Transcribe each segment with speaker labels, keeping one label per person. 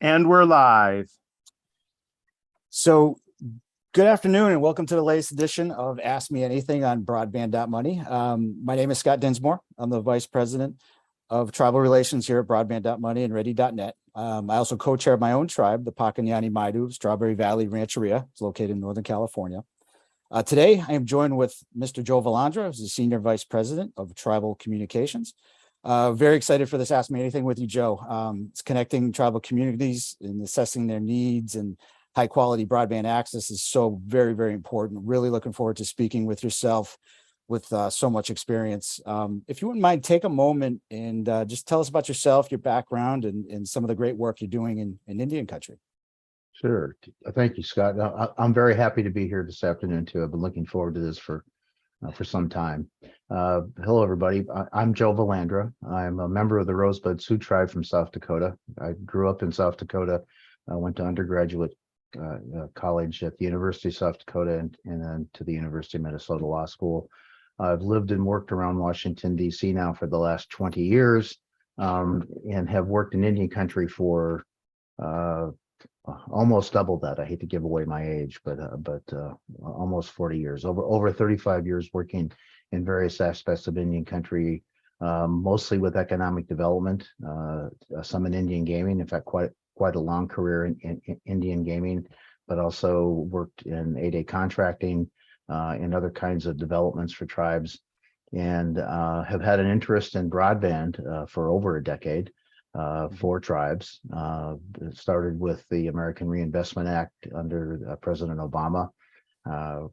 Speaker 1: And we're live.
Speaker 2: So good afternoon and welcome to the latest edition of Ask Me Anything on Broadband.money. My name is Scott Dinsmore. I'm the Vice President of Tribal Relations here at Broadband.money and Ready.net. I also co-chair my own tribe, the Pakanyani Maidu Strawberry Valley Rancheria. It's located in Northern California. Today, I am joined with Mr. Joe Valandra, who's the Senior Vice President of Tribal Communications. Very excited for this Ask Me Anything with you, Joe. It's connecting tribal communities and assessing their needs, and high quality broadband access is so very, very important. Really looking forward to speaking with yourself with so much experience. If you wouldn't mind, take a moment and just tell us about yourself, your background, and some of the great work you're doing in Indian country.
Speaker 3: Sure. Thank you, Scott. I'm very happy to be here this afternoon too. I've been looking forward to this for some time. Hello, everybody. I'm Joe Valandra. I'm a member of the Rosebud Sioux tribe from South Dakota. I grew up in South Dakota. I went to undergraduate college at the University of South Dakota and then to the University of Minnesota Law School. I've lived and worked around Washington, D.C. now for the last 20 years and have worked in Indian country for almost double that. I hate to give away my age, but almost 40 years, over 35 years working in various aspects of Indian country, mostly with economic development, some in Indian gaming. In fact, quite a long career in Indian gaming, but also worked in 8A contracting and other kinds of developments for tribes, and have had an interest in broadband for over a decade. For tribes. It started with the American Reinvestment Act under President Obama.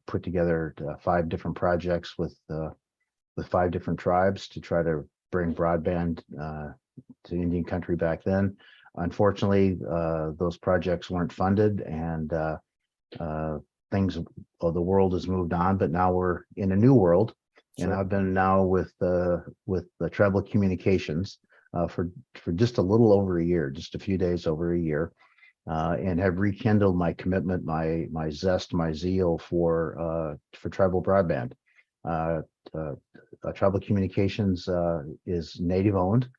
Speaker 3: Put together 5 different projects with 5 different tribes to try to bring broadband to Indian country back then. Unfortunately, those projects weren't funded, and the world has moved on. But now we're in a new world, and I've been now with the Tribal Communications for just a little over a year, just a few days over a year, and have rekindled my commitment, my zest, my zeal for tribal broadband. Tribal Communications is native owned.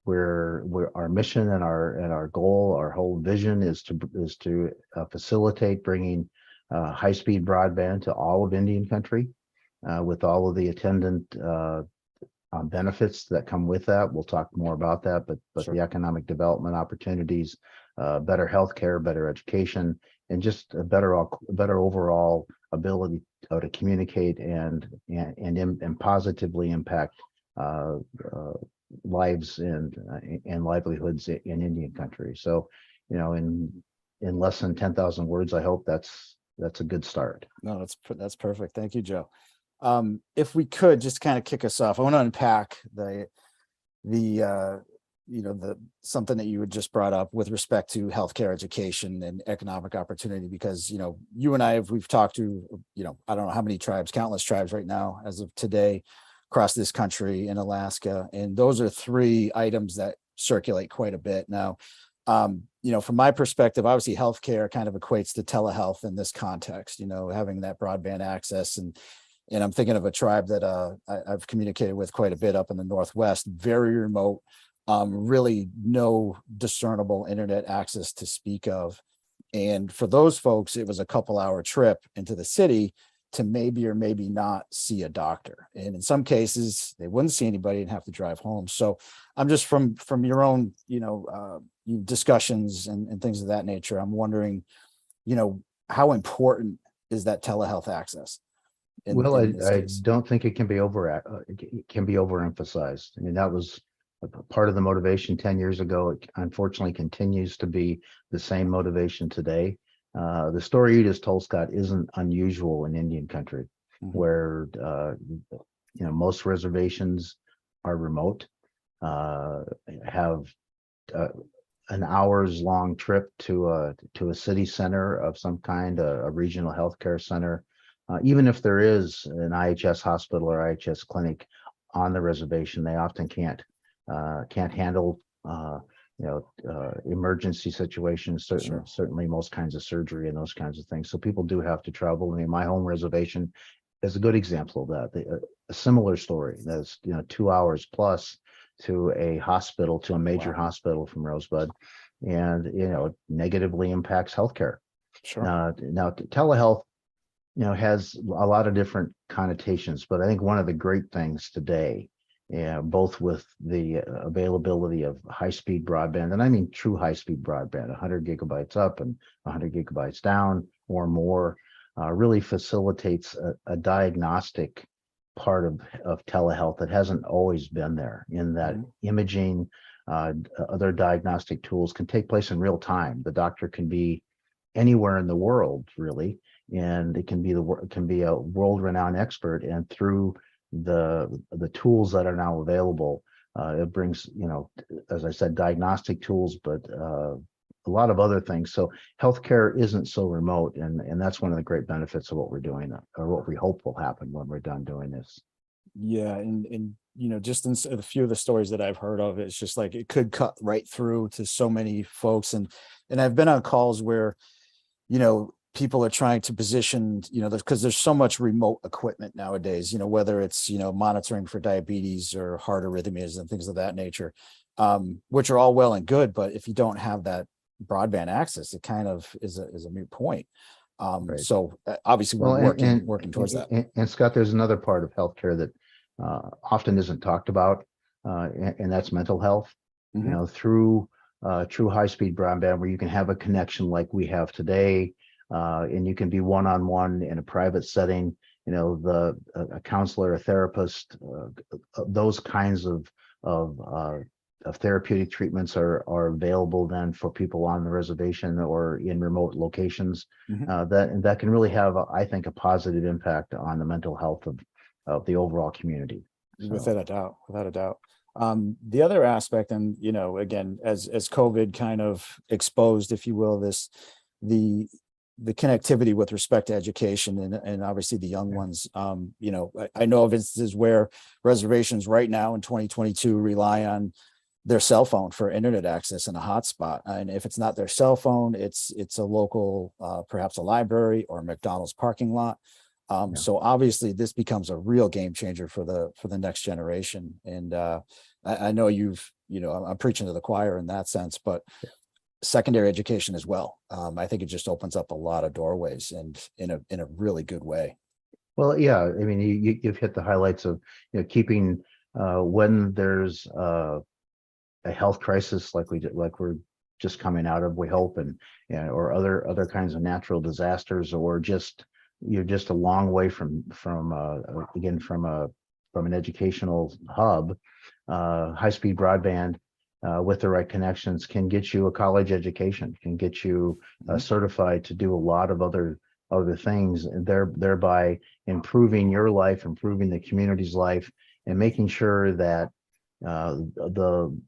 Speaker 3: Where our mission and our goal, our whole vision is to facilitate bringing high speed broadband to all of Indian country, with all of the attendant benefits that come with that. We'll talk more about that, but the economic development opportunities, better healthcare, better education, and just a better overall ability to communicate and positively impact lives and livelihoods in Indian country. So, in less than 10,000 words, I hope that's a good start.
Speaker 2: No, that's perfect. Thank you, Joe. If we could just kind of kick us off, I want to unpack the something that you had just brought up with respect to healthcare, education, and economic opportunity, because you and we've talked to I don't know how many tribes, countless tribes right now as of today across this country in Alaska, and those are 3 items that circulate quite a bit now. From my perspective, obviously healthcare kind of equates to telehealth in this context, having that broadband access, and I'm thinking of a tribe that I've communicated with quite a bit up in the Northwest, very remote, really no discernible internet access to speak of. And for those folks, it was a couple-hour trip into the city to maybe or maybe not see a doctor. And in some cases, they wouldn't see anybody and have to drive home. So I'm just from your own, discussions and things of that nature, I'm wondering, how important is that telehealth access?
Speaker 3: I don't think it can be overemphasized. I mean, that was part of the motivation 10 years ago. It unfortunately continues to be the same motivation today. The story you just told, Scott, isn't unusual in Indian country, where most reservations are remote, have an hour's long trip to a city center of some kind, a regional healthcare center. Even if there is an IHS hospital or IHS clinic on the reservation, they often can't handle emergency situations, certainly most kinds of surgery and those kinds of things. So people do have to travel. I mean, my home reservation is a good example of that. A similar story. That's 2 hours plus to a hospital, to a major hospital from Rosebud. and it negatively impacts healthcare.
Speaker 2: Sure.
Speaker 3: Now telehealth, has a lot of different connotations, but I think one of the great things today, both with the availability of high-speed broadband, and I mean true high-speed broadband, 100 gigabytes up and 100 gigabytes down or more, really facilitates a diagnostic part of telehealth that hasn't always been there, in that imaging, other diagnostic tools can take place in real time. The doctor can be anywhere in the world, really, and it can be a world-renowned expert. And through the tools that are now available, it brings, as I said, diagnostic tools, but a lot of other things. So healthcare isn't so remote, and that's one of the great benefits of what we're doing, or what we hope will happen when we're done doing this.
Speaker 2: Yeah, and just in a few of the stories that I've heard of, it's just like it could cut right through to so many folks. And I've been on calls where, people are trying to position, because there's so much remote equipment nowadays, whether it's, monitoring for diabetes or heart arrhythmias and things of that nature, which are all well and good. But if you don't have that broadband access, it kind of is a moot point.
Speaker 3: Right.
Speaker 2: So obviously we're
Speaker 3: Well,
Speaker 2: working towards that.
Speaker 3: And Scott, there's another part of healthcare that often isn't talked about, and that's mental health. Through true high-speed broadband, where you can have a connection like we have today, and you can be one-on-one in a private setting. A counselor, a therapist, those kinds of therapeutic treatments are available then for people on the reservation or in remote locations. That can really have, I think, a positive impact on the mental health of the overall community. So.
Speaker 2: Without a doubt. The other aspect, and again, as COVID kind of exposed, if you will, the connectivity with respect to education and obviously the young ones, I know of instances where reservations right now in 2022 rely on their cell phone for internet access and a hotspot. And if it's not their cell phone, it's a local, perhaps a library or a McDonald's parking lot. So obviously this becomes a real game changer for the next generation. And I know I'm preaching to the choir in that sense, but secondary education as well. I think it just opens up a lot of doorways, and in a really good way.
Speaker 3: Well, yeah, I mean, you've hit the highlights of keeping when there's a health crisis like we're just coming out of, we hope, and or other kinds of natural disasters, or you're just a long way from an educational hub. High-speed broadband with the right connections can get you a college education, can get you certified to do a lot of other things, and thereby improving your life, improving the community's life, and making sure that the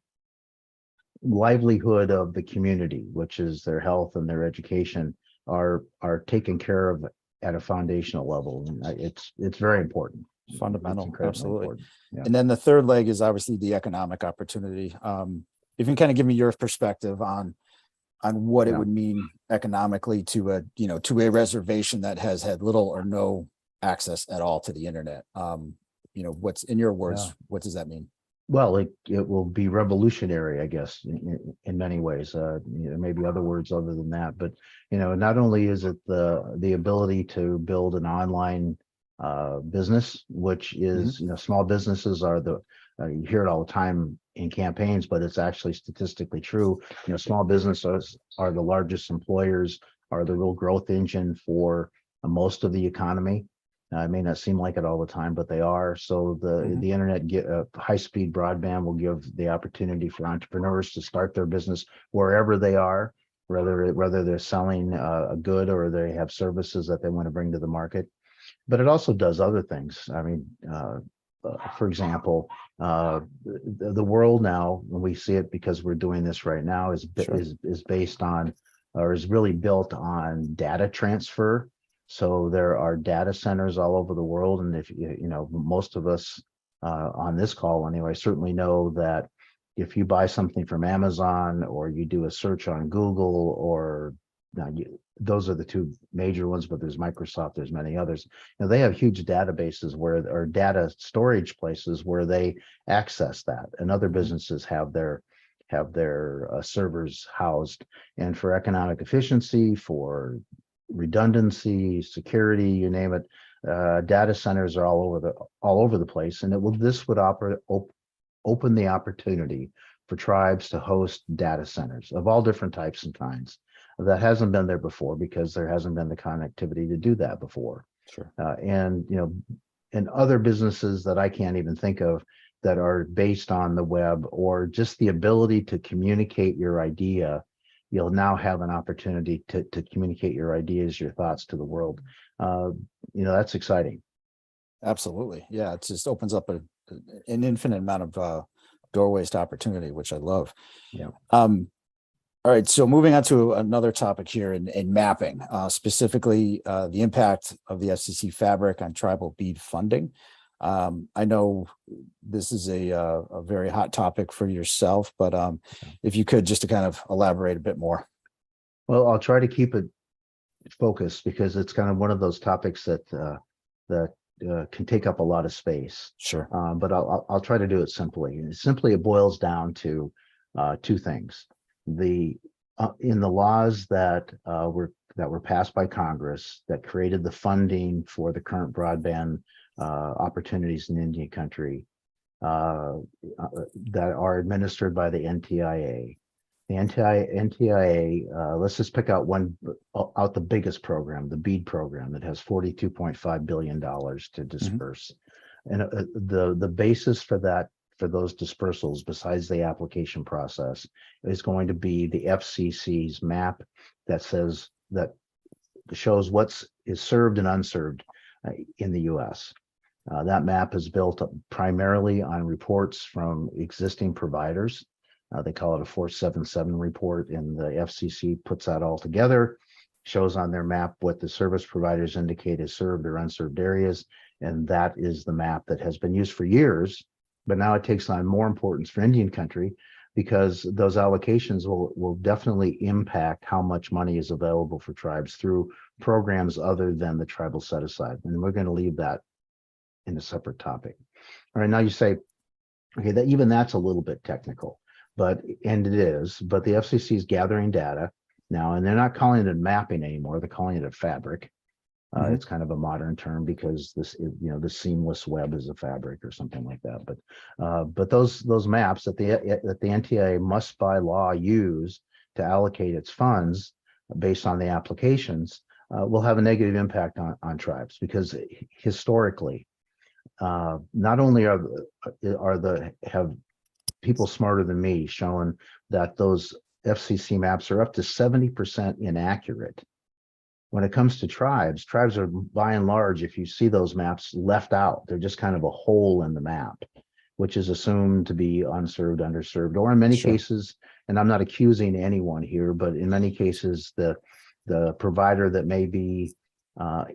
Speaker 3: livelihood of the community, which is their health and their education, are taken care of at a foundational level. And it's very important.
Speaker 2: Fundamental, absolutely.
Speaker 3: Important. Yeah.
Speaker 2: And then the third leg is obviously the economic opportunity. If you can kind of give me your perspective on what it would mean economically to a reservation that has had little or no access at all to the internet. What's, in your words, what does that mean?
Speaker 3: Well, it will be revolutionary, I guess, in many ways. Maybe other words other than that, but not only is it the ability to build an online business, which is small businesses are you hear it all the time in campaigns, but it's actually statistically true. Small businesses are the largest employers, are the real growth engine for most of the economy. It may not seem like it all the time, but they are. So the internet, high-speed broadband will give the opportunity for entrepreneurs to start their business wherever they are, whether they're selling a good or they have services that they want to bring to the market. But it also does other things. I mean, for example, the world now, when we see it because we're doing this right now, is based on, or is really built on, data transfer. So there are data centers all over the world, and if most of us on this call anyway certainly know that if you buy something from Amazon or you do a search on Google, or those are the two major ones, but there's Microsoft, there's many others. They have huge databases or data storage places where they access that, and other businesses have their have their servers housed. And for economic efficiency, for redundancy, security, you name it, data centers are all over the place, and this would open the opportunity for tribes to host data centers of all different types and kinds. That hasn't been there before because there hasn't been the connectivity to do that before.
Speaker 2: Sure.
Speaker 3: And other businesses that I can't even think of that are based on the web, or just the ability to communicate your idea. You'll now have an opportunity to communicate your ideas, your thoughts to the world. That's exciting.
Speaker 2: Absolutely. Yeah. It just opens up an infinite amount of doorways to opportunity, which I love.
Speaker 3: Yeah.
Speaker 2: All right. So moving on to another topic here in mapping, specifically the impact of the FCC fabric on tribal BEAD funding. I know this is a very hot topic for yourself, but if you could just to kind of elaborate a bit more.
Speaker 3: Well, I'll try to keep it focused because it's kind of one of those topics that can take up a lot of space.
Speaker 2: Sure.
Speaker 3: But I'll try to do it simply. And simply, it boils down to two things. In the laws that were passed by Congress that created the funding for the current broadband opportunities in Indian country that are administered by the NTIA. The NTIA, let's just pick out the biggest program, the BEAD program, that has $42.5 billion to disperse. And the basis for those dispersals, besides the application process, is going to be the FCC's map that shows what is served and unserved in the U.S. That map is built up primarily on reports from existing providers. They call it a 477 report, and the FCC puts that all together, shows on their map what the service providers indicate as served or unserved areas, and that is the map that has been used for years, but now it takes on more importance for Indian country because those allocations will definitely impact how much money is available for tribes through programs other than the tribal set aside. And we're going to leave that in a separate topic. All right, now you say, okay, that's a little bit technical. And it is, but the FCC is gathering data now, and they're not calling it mapping anymore. They're calling it a fabric. It's kind of a modern term because the seamless web is a fabric or something like that. But those maps that the NTIA must by law use to allocate its funds based on the applications will have a negative impact on tribes because historically, not only have people smarter than me showing that those FCC maps are up to 70% inaccurate. When it comes to tribes are by and large, if you see those maps, left out. They're just kind of a hole in the map, which is assumed to be unserved, underserved, or in many cases, and I'm not accusing anyone here, but in many cases, the provider that may be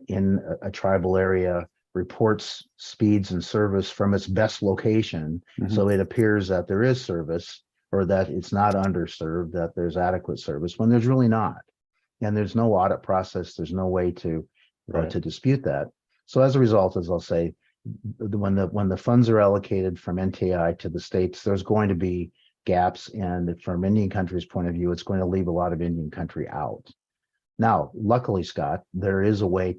Speaker 3: in a tribal area reports speeds and service from its best location. So it appears that there is service or that it's not underserved, that there's adequate service when there's really not. And there's no audit process. There's no way to dispute that. So as a result, as I'll say, when the funds are allocated from NTI to the states, there's going to be gaps. And from Indian country's point of view, it's going to leave a lot of Indian country out. Now, luckily, Scott, there is a way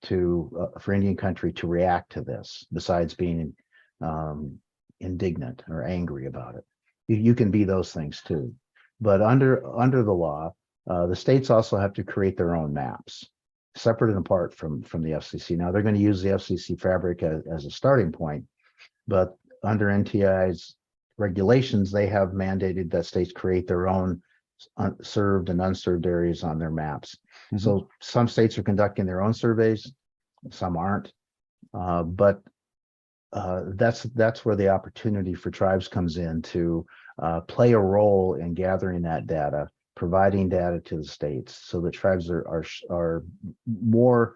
Speaker 3: for Indian country to react to this, besides being indignant or angry about it. You can be those things too. But under the law, the states also have to create their own maps, separate and apart from the FCC. Now, they're going to use the FCC fabric as a starting point, but under NTI's regulations, they have mandated that states create their own served and unserved areas on their maps. So some states are conducting their own surveys, some aren't, but that's where the opportunity for tribes comes in to play a role in gathering that data, providing data to the states, so the tribes are more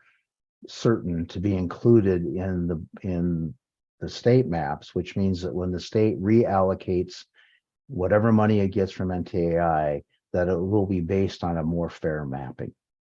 Speaker 3: certain to be included in the state maps, which means that when the state reallocates whatever money it gets from NTAI, that it will be based on a more fair mapping.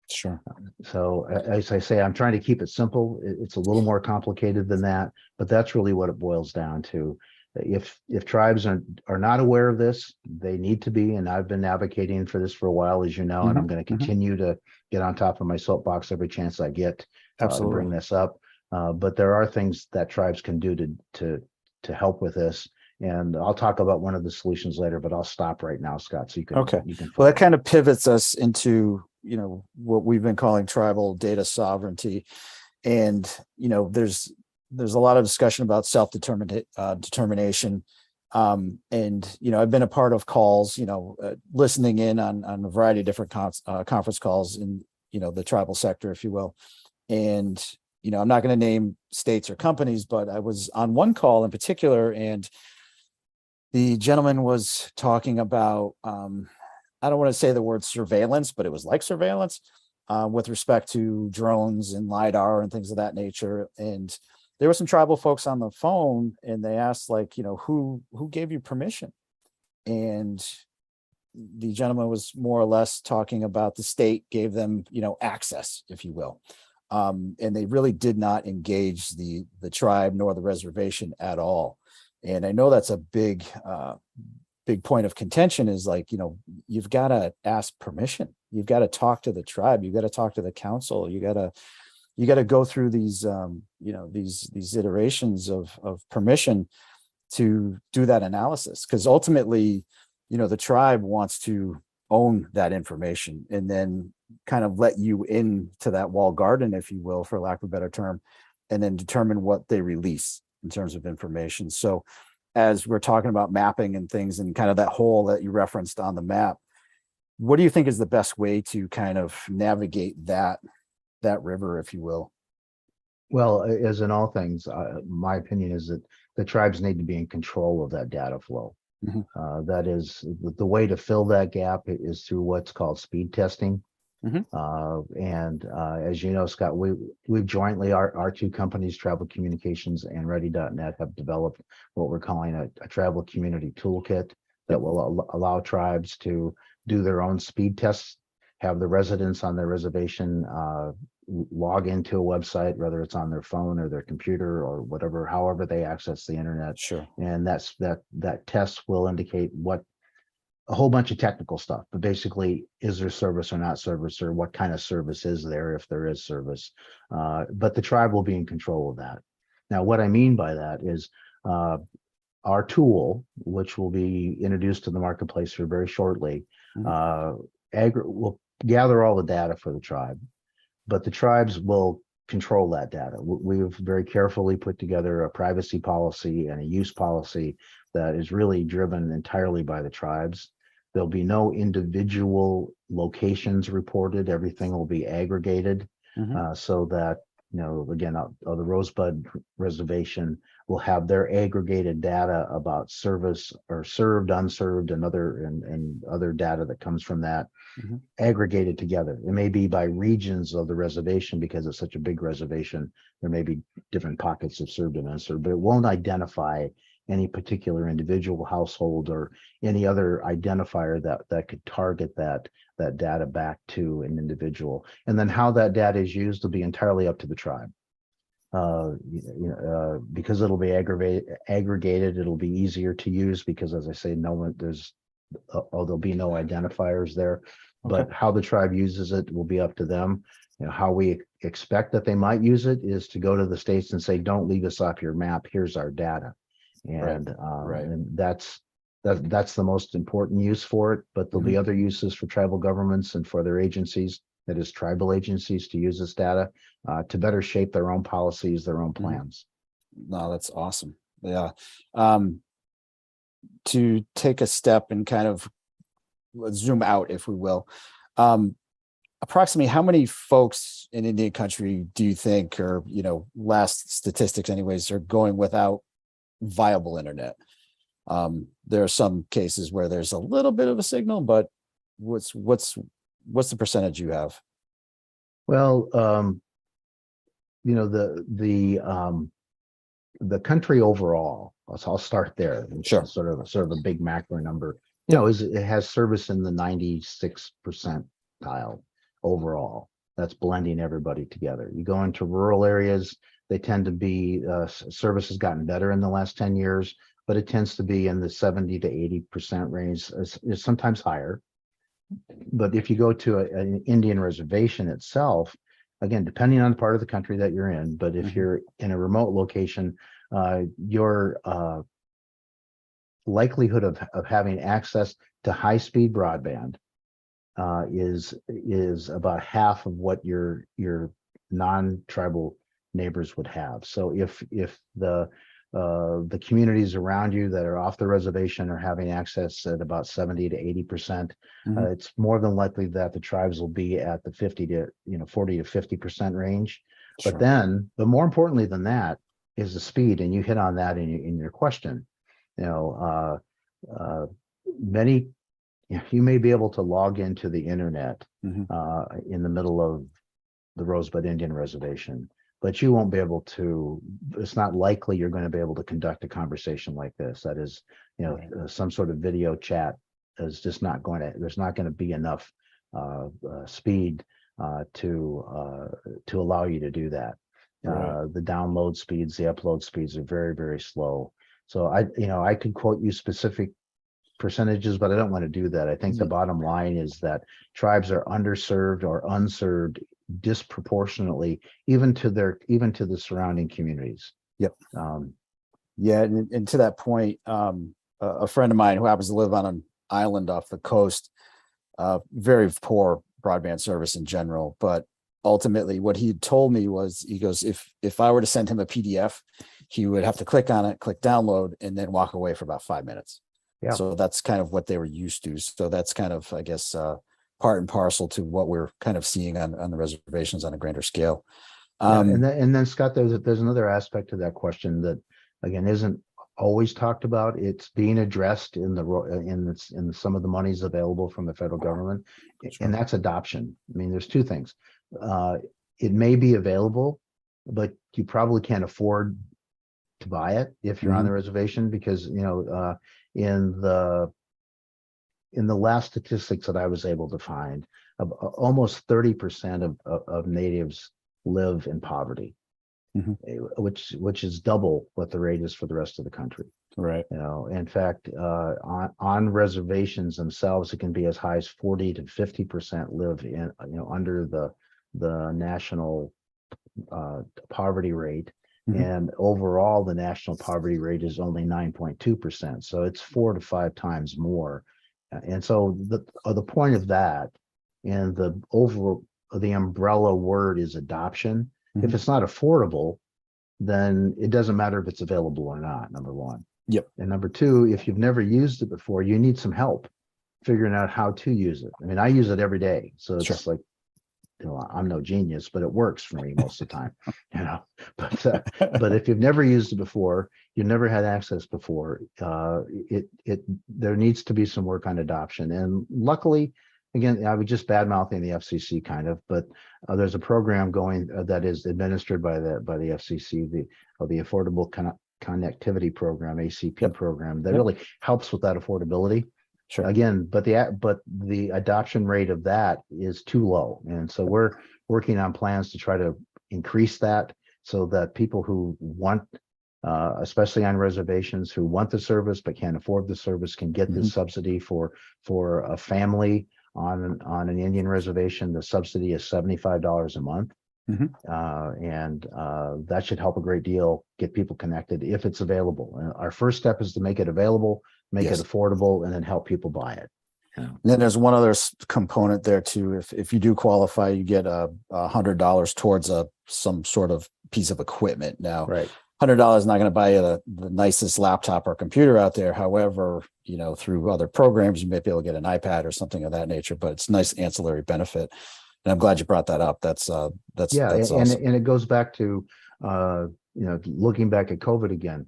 Speaker 2: Sure.
Speaker 3: So as I say, I'm trying to keep it simple. It's a little more complicated than that, but that's really what it boils down to. if tribes are not aware of this, they need to be. And I've been advocating for this for a while, as you know, and I'm going to continue to get on top of my soapbox every chance I get to bring this up. But there are things that tribes can do to help with this. And I'll talk about one of the solutions later, but I'll stop right now, Scott, so you can
Speaker 2: Well, that kind of pivots us into, what we've been calling tribal data sovereignty. And, there's a lot of discussion about determination. And, I've been a part of calls, listening in on a variety of different conference calls in, the tribal sector, if you will. And, I'm not going to name states or companies, but I was on one call in particular, and the gentleman was talking about, I don't want to say the word surveillance, but it was like surveillance with respect to drones and LiDAR and things of that nature. And there were some tribal folks on the phone, and they asked, like, who gave you permission? And the gentleman was more or less talking about the state gave them, access, if you will. And they really did not engage the tribe nor the reservation at all. And I know that's a big point of contention, is like, you've got to ask permission. You've got to talk to the tribe. You've got to talk to the council. You got to go through these, these iterations of permission to do that analysis. Because ultimately, the tribe wants to own that information and then kind of let you into that walled garden, if you will, for lack of a better term, and then determine what they release in terms of information. So as we're talking about mapping and things and kind of that hole that you referenced on the map, what do you think is the best way to kind of navigate that river, if you will?
Speaker 3: Well, as in all things, my opinion is that the tribes need to be in control of that data flow. That is the way to fill that gap is through what's called speed testing. As you know, Scott, we've jointly, our two companies, Travel Communications and Ready.net, have developed what we're calling a travel community toolkit that will allow tribes to do their own speed tests, have the residents on their reservation log into a website, whether it's on their phone or their computer or whatever, however they access the internet.
Speaker 2: Sure.
Speaker 3: And that test will indicate a whole bunch of technical stuff, but basically, is there service or not service, or what kind of service is there if there is service? But the tribe will be in control of that. Now, what I mean by that is our tool, which will be introduced to the marketplace here very shortly, will gather all the data for the tribe, but the tribes will control that data. We've very carefully put together a privacy policy and a use policy that is really driven entirely by the tribes. There'll be no individual locations reported. Everything will be aggregated so that, again, the Rosebud Reservation will have their aggregated data about service or served, unserved, and other data that comes from that aggregated together. It may be by regions of the reservation because it's such a big reservation. There may be different pockets of served and unserved, but it won't identify any particular individual household or any other identifier that could target that data back to an individual. And then how that data is used will be entirely up to the tribe. Because it'll be aggregated, it'll be easier to use because, as I say, there'll be no identifiers there. But how the tribe uses it will be up to them. How we expect that they might use it is to go to the states and say, "Don't leave us off your map. Here's our data." And and that's the most important use for it. But there'll be other uses for tribal governments and for their agencies, that is tribal agencies, to use this data to better shape their own policies, their own plans.
Speaker 2: No, that's awesome. Yeah. To take a step and kind of zoom out, if we will, approximately how many folks in Indian country do you think, or, last statistics anyways, are going without viable internet? There are some cases where there's a little bit of a signal, but what's the percentage you have?
Speaker 3: Well, the country overall, I'll start there.
Speaker 2: Sure.
Speaker 3: Sort of a big macro number, it has service in the 96 percentile overall. That's blending everybody together. You go into rural areas, they tend to be, service has gotten better in the last 10 years. but it tends to be in the 70 to 80% range. It's sometimes higher. But if you go to an Indian reservation itself, again, depending on the part of the country that you're in, but if you're in a remote location, your likelihood of having access to high-speed broadband is about half of what your non-tribal neighbors would have. So if the communities around you that are off the reservation are having access at about 70 to 80%, it's more than likely that the tribes will be at the 40 to 50% range.
Speaker 2: Sure.
Speaker 3: But more importantly than that is the speed, and you hit on that in your question. Many, you may be able to log into the internet in the middle of the Rosebud Indian Reservation, but you won't be able to, it's not likely you're going to be able to conduct a conversation like this. That is, some sort of video chat is just not going to, there's not going to be enough speed to allow you to do that. The download speeds, the upload speeds are very, very slow. So I could quote you specific percentages, but I don't want to do that. I think the bottom line is that tribes are underserved or unserved disproportionately, even to the surrounding communities.
Speaker 2: Yep. Yeah, and to that point, a friend of mine who happens to live on an island off the coast, very poor broadband service in general, but ultimately what he told me was, he goes, if I were to send him a PDF, he would have to click on it, click download, and then walk away for about 5 minutes. Yeah. So that's kind of what they were used to. So that's kind of, I guess, part and parcel to what we're kind of seeing on the reservations on a grander scale.
Speaker 3: And then Scott, there's another aspect to that question that again isn't always talked about. It's being addressed in some of the monies available from the federal government, and that's adoption. I mean, there's two things. It may be available, but you probably can't afford to buy it if you're on the reservation, because in the last statistics that I was able to find, almost 30% of natives live in poverty, which is double what the rate is for the rest of the country. Right. In fact, on reservations themselves, it can be as high as 40 to 50% live in under the national poverty rate. And overall, the national poverty rate is only 9.2%. So it's 4 to 5 times more. And so the point of that, and the umbrella word is adoption. If it's not affordable, then it doesn't matter if it's available or not, number one. Yep. And number two, if you've never used it before, you need some help figuring out how to use it. I mean, I use it every day. So it's like, I'm no genius, but it works for me most of the time, but if you've never used it before, you've never had access before, there needs to be some work on adoption. And luckily, again, I was just bad mouthing the FCC kind of, but there's a program going that is administered by the FCC, the Affordable Connectivity Program, ACP program, that really helps with that affordability. Sure. Again, but the adoption rate of that is too low, and so we're working on plans to try to increase that so that people who want, especially on reservations, who want the service but can't afford the service, can get this subsidy for a family on an Indian reservation. The subsidy is $75 a month, and that should help a great deal get people connected if it's available. And our first step is to make it available, make it affordable, and then help people buy it.
Speaker 2: And then there's one other component there too. If you do qualify, you get $100 towards some sort of piece of equipment. Now, $100 is not going to buy you the nicest laptop or computer out there. However, through other programs, you may be able to get an iPad or something of that nature. But it's a nice ancillary benefit. And I'm glad you brought that up. That's awesome.
Speaker 3: And it goes back to looking back at COVID again.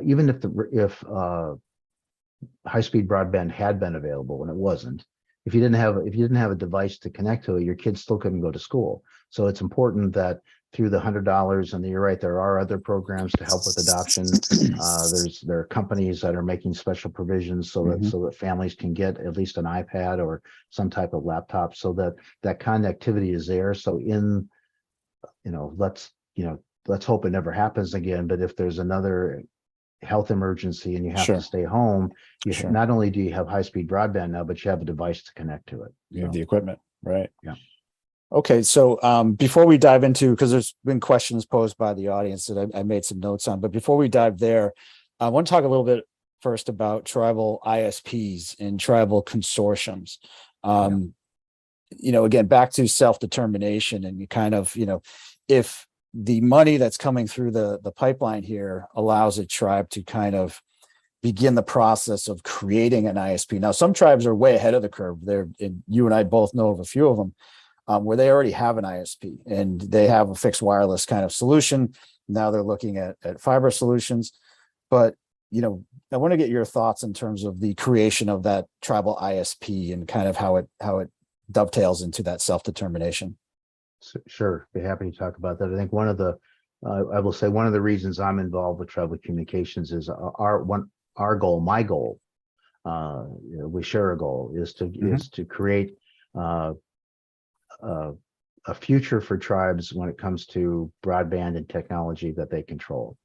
Speaker 3: Even if high-speed broadband had been available, and it wasn't, if you didn't have a device to connect to it, your kids still couldn't go to school. So it's important that through the $100, and you're right, there are other programs to help with adoption. There are companies that are making special provisions so that families can get at least an iPad or some type of laptop, so that connectivity is there. So let's hope it never happens again. But if there's another health emergency and you have to
Speaker 2: Sure.
Speaker 3: stay home,
Speaker 2: Sure.
Speaker 3: not only do you have high-speed broadband now, but you have a device to connect to it.
Speaker 2: You have the equipment, right?
Speaker 3: Yeah.
Speaker 2: Okay, so before we dive into, because there's been questions posed by the audience that I made some notes on, but before we dive there, I want to talk a little bit first about tribal ISPs and tribal consortiums. Again, back to self-determination, and you kind of, if the money that's coming through the pipeline here allows a tribe to kind of begin the process of creating an ISP. Now, some tribes are way ahead of the curve. And you and I both know of a few of them where they already have an ISP and they have a fixed wireless kind of solution. Now they're looking at fiber solutions. But, I want to get your thoughts in terms of the creation of that tribal ISP and kind of how it dovetails into that self-determination.
Speaker 3: Sure, be happy to talk about that. I think I will say one of the reasons I'm involved with tribal communications is our goal, my goal, we share a goal, is to create a future for tribes when it comes to broadband and technology that they control.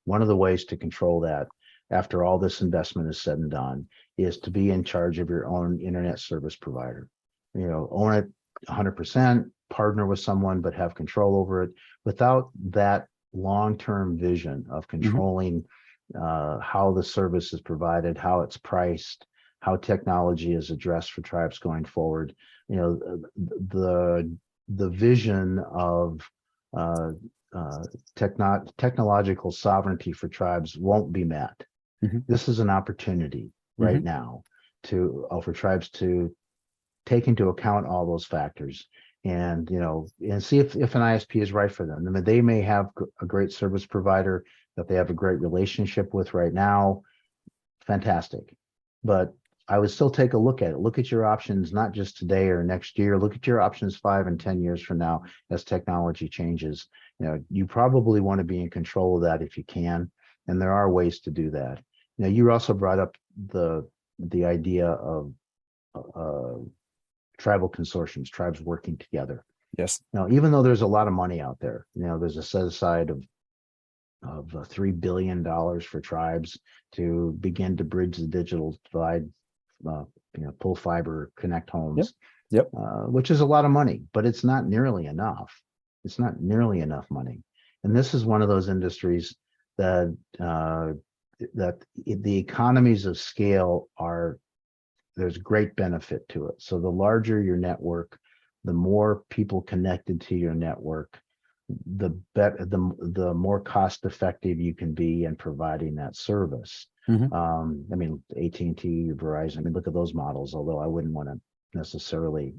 Speaker 3: One of the ways to control that, after all this investment is said and done, is to be in charge of your own internet service provider. Own it 100%, partner with someone, but have control over it. Without that long-term vision of controlling how the service is provided, how it's priced, how technology is addressed for tribes going forward, the vision of technological sovereignty for tribes won't be met. This is an opportunity right now for tribes to take into account all those factors and see if an ISP is right for them. I mean, they may have a great service provider that they have a great relationship with right now. Fantastic. But I would still take a look at it. Look at your options, not just today or next year. Look at your options 5 and 10 years from now as technology changes. You probably want to be in control of that if you can, and there are ways to do that. You also brought up the idea of tribal consortiums, tribes working together.
Speaker 2: Yes.
Speaker 3: Now, even though there's a lot of money out there, there's a set aside of $3 billion for tribes to begin to bridge the digital divide, pull fiber, connect homes, which is a lot of money, but it's not nearly enough. It's not nearly enough money. And this is one of those industries that the economies of scale there's great benefit to it. So the larger your network, the more people connected to your network, the more cost effective you can be in providing that service. I mean, AT&T, Verizon, I mean, look at those models, although I wouldn't want to necessarily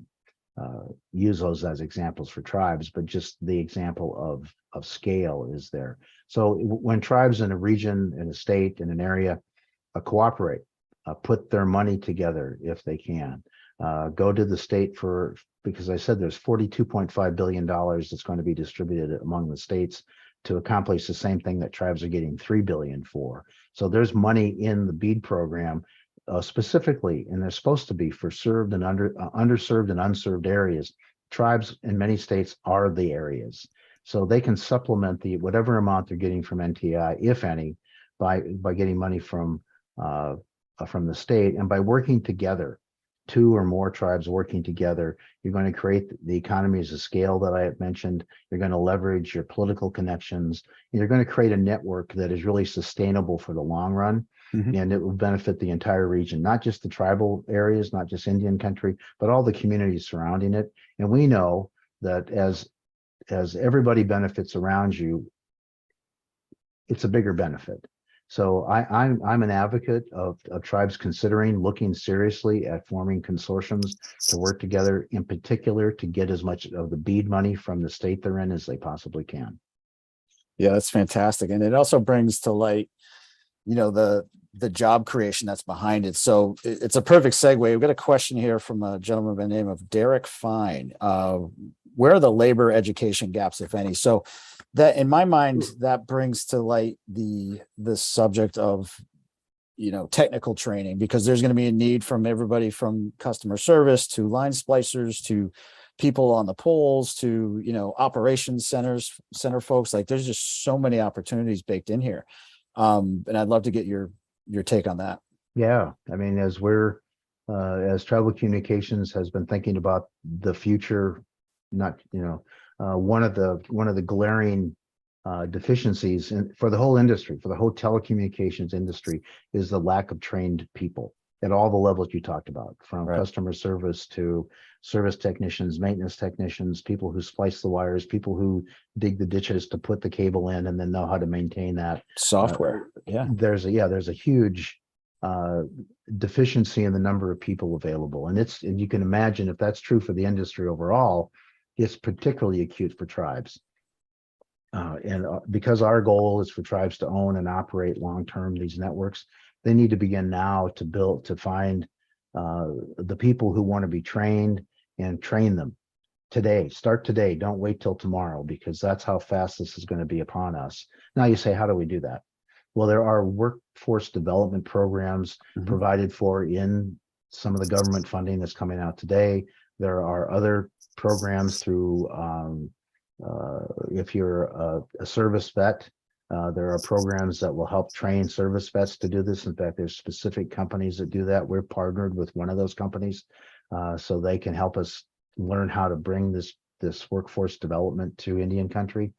Speaker 3: use those as examples for tribes, but just the example of scale is there. So when tribes in a region, in a state, in an area cooperate, put their money together if they can, go to the state because I said there's $42.5 billion that's going to be distributed among the states to accomplish the same thing that tribes are getting $3 billion for. So there's money in the BEAD program specifically, and they're supposed to be for served and underserved and unserved areas. Tribes in many states are the areas, so they can supplement whatever amount they're getting from NTI, if any, by getting money from the state, and by working together. 2 or more tribes working together, you're going to create the economies of scale that I had mentioned. You're going to leverage your political connections. You're going to create a network that is really sustainable for the long run, and it will benefit the entire region, not just the tribal areas, not just Indian country, but all the communities surrounding it. And we know that as everybody benefits around you, it's a bigger benefit. So I'm an advocate of tribes looking seriously at forming consortiums to work together, in particular to get as much of the BEAD money from the state they're in as they possibly can.
Speaker 2: Yeah, that's fantastic. And it also brings to light, the job creation that's behind it. So it's a perfect segue. We've got a question here from a gentleman by the name of Derek Fine. Where are the labor education gaps, if any? So that, in my mind, that brings to light the subject of, technical training, because there's going to be a need from everybody from customer service to line splicers to people on the poles to, operations center folks. Like, there's just so many opportunities baked in here. And I'd love to get your take on that.
Speaker 3: Yeah, I mean, as travel communications has been thinking about the future, not, one of the glaring deficiencies for the whole industry, for the whole telecommunications industry, is the lack of trained people at all the levels you talked about, from
Speaker 2: Right.
Speaker 3: customer service to service technicians, maintenance technicians, people who splice the wires, people who dig the ditches to put the cable in and then know how to maintain that.
Speaker 2: Software. Yeah.
Speaker 3: There's a huge uh, deficiency in the number of people available, and you can imagine, if that's true for the industry overall, it's particularly acute for tribes. And because our goal is for tribes to own and operate long-term these networks, they need to begin now to find the people who want to be trained and train them today. Start today. Don't wait till tomorrow, because that's how fast this is going to be upon us. Now you say, how do we do that? Well, there are workforce development programs provided for in some of the government funding that's coming out today. There are other programs through, if you're a service vet, there are programs that will help train service vets to do this. In fact, there's specific companies that do that. We're partnered with one of those companies, so they can help us learn how to bring this workforce development to Indian country.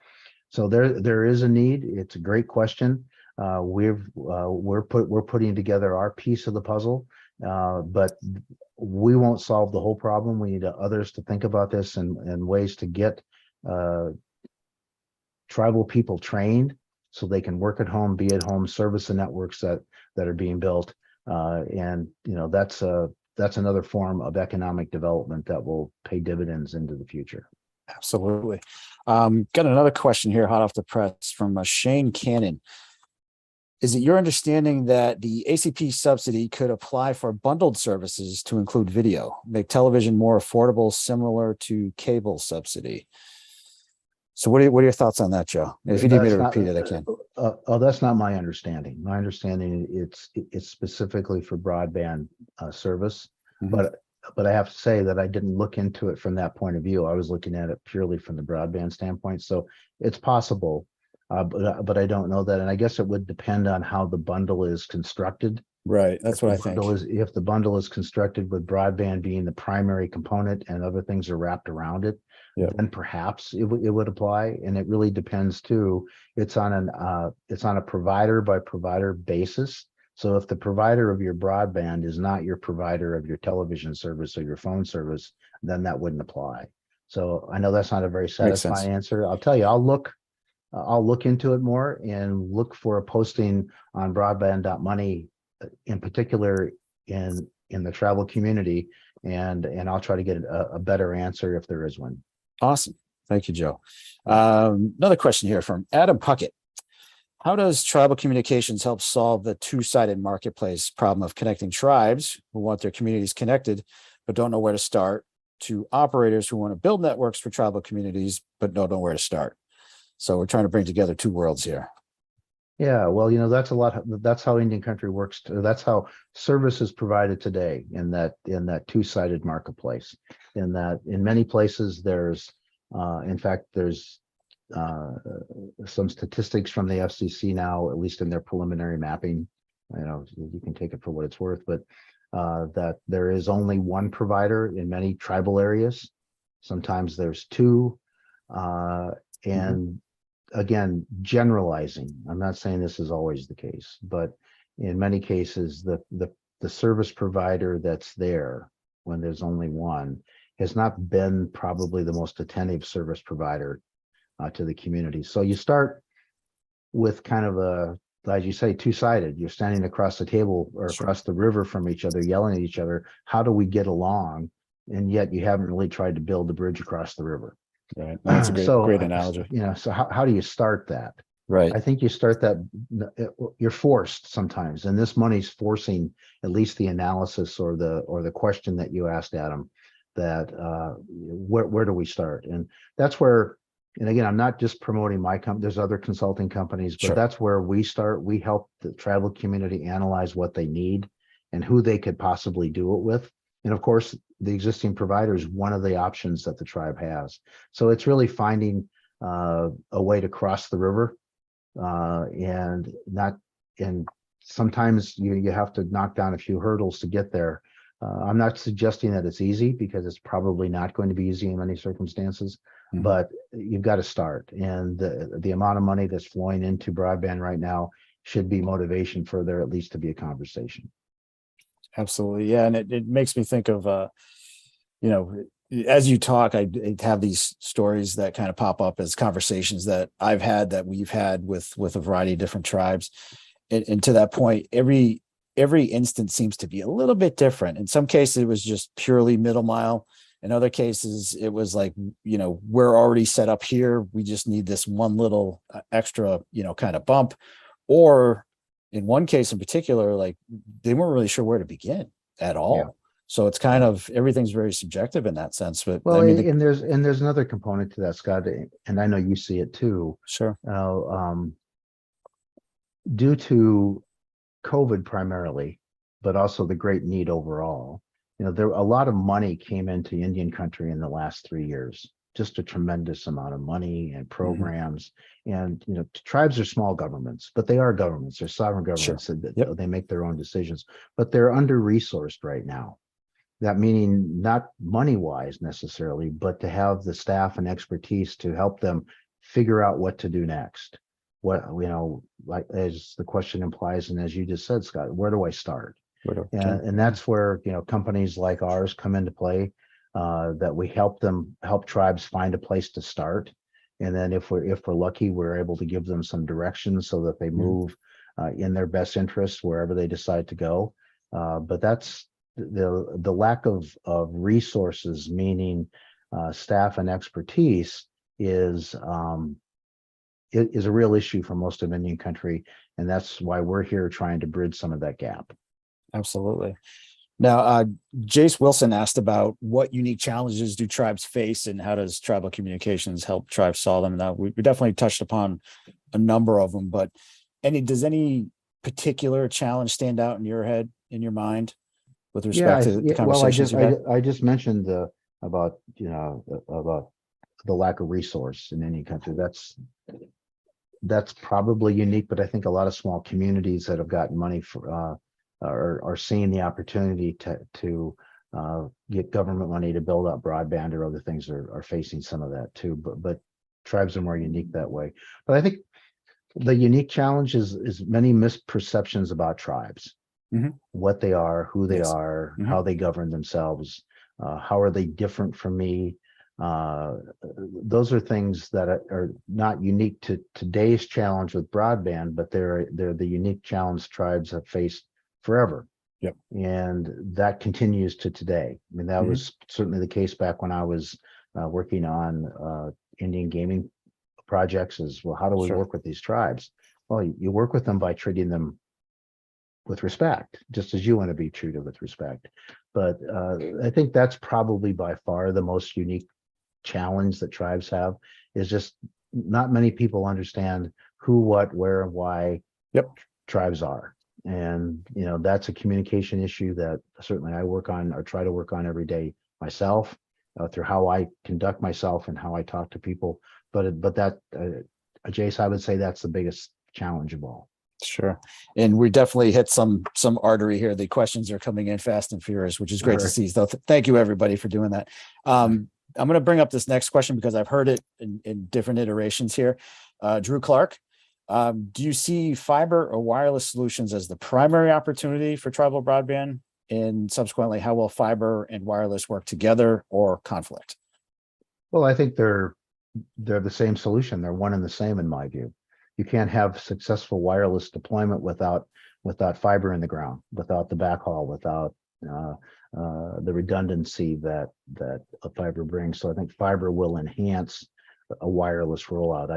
Speaker 3: So there is a need. It's a great question. We're putting together our piece of the puzzle, but we won't solve the whole problem. We need others to think about this and ways to get tribal people trained so they can work at home, be at home, service the networks that are being built. And that's another form of economic development that will pay dividends into the future.
Speaker 2: Absolutely. Got another question here, hot off the press, from Shane Cannon. Is it your understanding that the ACP subsidy could apply for bundled services to include video, make television more affordable, similar to cable subsidy? So what are your thoughts on that, Joe? If you need me to repeat it, I can.
Speaker 3: That's not my understanding. My understanding, it's specifically for broadband service, but I have to say that I didn't look into it from that point of view. I was looking at it purely from the broadband standpoint. So it's possible, but I don't know that. And I guess it would depend on how the bundle is constructed.
Speaker 2: Right. That's what I think.
Speaker 3: If the bundle is constructed with broadband being the primary component and other things are wrapped around it, then perhaps it would apply. And it really depends too. It's on a provider by provider basis. So if the provider of your broadband is not your provider of your television service or your phone service, then that wouldn't apply. So I know that's not a very satisfying answer. I'll tell you, I'll look into it more and look for a posting on broadband.money in particular in the travel community, and I'll try to get a better answer if there is one.
Speaker 2: Awesome. Thank you, Joe. Another question here from Adam Puckett. How does tribal communications help solve the two-sided marketplace problem of connecting tribes who want their communities connected but don't know where to start, to operators who want to build networks for tribal communities but don't know where to start? So we're trying to bring together two worlds here.
Speaker 3: Yeah, well, that's how Indian country works. That's how service is provided today in that two-sided marketplace. In that, in many places, there's some statistics from the FCC now, at least in their preliminary mapping. You can take it for what it's worth, but that there is only one provider in many tribal areas. Sometimes there's two, and again, generalizing. I'm not saying this is always the case, but in many cases, the service provider that's there when there's only one has not been probably the most attentive service provider to the community. So you start with kind of as you say, two-sided. You're standing across the table or across the river from each other, yelling at each other. How do we get along? And yet you haven't really tried to build a bridge across the river.
Speaker 2: Right. That's a great analogy.
Speaker 3: So how do you start that?
Speaker 2: Right.
Speaker 3: I think you start that, you're forced sometimes, and this money's forcing at least the analysis or the question that you asked, Adam, that where do we start? And that's where, and again, I'm not just promoting my company, there's other consulting companies, but that's where we start. We help the tribal community analyze what they need and who they could possibly do it with. And of course, the existing provider is one of the options that the tribe has. So it's really finding a way to cross the river and not, and sometimes you have to knock down a few hurdles to get there. I'm not suggesting that it's easy, because it's probably not going to be easy in many circumstances, but you've got to start. And the amount of money that's flowing into broadband right now should be motivation for there at least to be a conversation.
Speaker 2: Absolutely. Yeah. And it makes me think of, you know, as you talk, I have these stories that kind of pop up as conversations that I've had, that we've had with a variety of different tribes. And to that point, every instance seems to be a little bit different. In some cases, it was just purely middle mile. In other cases, it was like, you know, we're already set up here. We just need this one little extra, you know, kind of bump. Or in one case in particular, like they weren't really sure where to begin at all.
Speaker 3: Yeah.
Speaker 2: So it's kind of, everything's very subjective in that sense. But
Speaker 3: Well,
Speaker 2: I mean,
Speaker 3: and there's another component to that, Scott, and I know you see it too.
Speaker 2: sure.
Speaker 3: Due to COVID primarily, but also the great need overall, you know, there a lot of money came into Indian country in the last 3 years. Just a tremendous amount of money and programs. And you know, tribes are small governments, but they are governments. They're sovereign governments.
Speaker 2: Sure.
Speaker 3: That
Speaker 2: Yep.
Speaker 3: they make their own decisions, but they're under resourced right now. That meaning not money wise necessarily, but to have the staff and expertise to help them figure out what to do next. What, you know, like as the question implies, and as you just said, Scott, where do I start? And that's where, you know, companies like ours come into play, that we help tribes find a place to start. And then if we're lucky, we're able to give them some direction so that they move in their best interest wherever they decide to go. But that's the lack of resources, meaning staff and expertise, is a real issue for most of Indian country, and that's why we're here trying to bridge some of that gap.
Speaker 2: Absolutely. Now, Jace Wilson asked about what unique challenges do tribes face, and how does tribal communications help tribes solve them? Now, we definitely touched upon a number of them, but does any particular challenge stand out in your head, in your mind, with respect to the conversations you've had?
Speaker 3: I just mentioned about about the lack of resource in any country. That's probably unique, but I think a lot of small communities that have gotten money for are seeing the opportunity to get government money to build up broadband, or other things are facing some of that too. But tribes are more unique that way. But I think the unique challenge is many misperceptions about tribes, what they are, who they are, how they govern themselves, how are they different from me. Those are things that are not unique to today's challenge with broadband, but they're the unique challenge tribes have faced forever.
Speaker 2: Yep.
Speaker 3: And that continues to today. I mean, that was certainly the case back when I was working on Indian gaming projects. As well, how do we work with these tribes? Well, you work with them by treating them with respect, just as you want to be treated with respect. But I think that's probably by far the most unique challenge that tribes have, is just not many people understand who, what, where, and why tribes are. And you know, that's a communication issue that certainly I work on, or try to work on every day myself, through how I conduct myself and how I talk to people. But that Jace, I would say that's the biggest challenge of all.
Speaker 2: Sure. And we definitely hit some artery here. The questions are coming in fast and furious, which is great to see. So thank you everybody for doing that. I'm going to bring up this next question because I've heard it in different iterations here. Drew Clark, do you see fiber or wireless solutions as the primary opportunity for tribal broadband? And subsequently, how will fiber and wireless work together or conflict?
Speaker 3: Well, I think they're the same solution. They're one and the same in my view. You can't have successful wireless deployment without fiber in the ground, without the backhaul, without the redundancy that a fiber brings. So I think fiber will enhance a wireless rollout.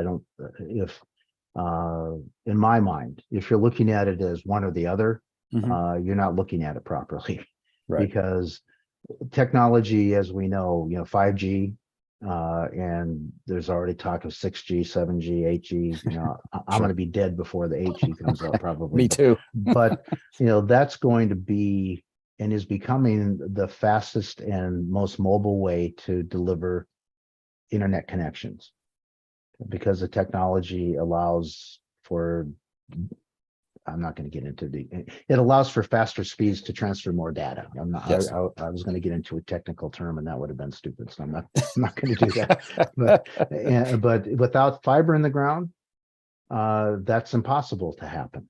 Speaker 3: In my mind, if you're looking at it as one or the other, you're not looking at it properly, because technology, as we know, 5G, and there's already talk of 6G, 7G, 8G. I'm going to be dead before the 8G comes out, probably.
Speaker 2: Me too.
Speaker 3: But that's going to be, and is becoming, the fastest and most mobile way to deliver internet connections, because the technology allows I'm not going to get into it allows for faster speeds to transfer more data. I'm not,
Speaker 2: Yes.
Speaker 3: I was going to get into a technical term and that would have been stupid. So I'm not going to do that. But without fiber in the ground, that's impossible to happen.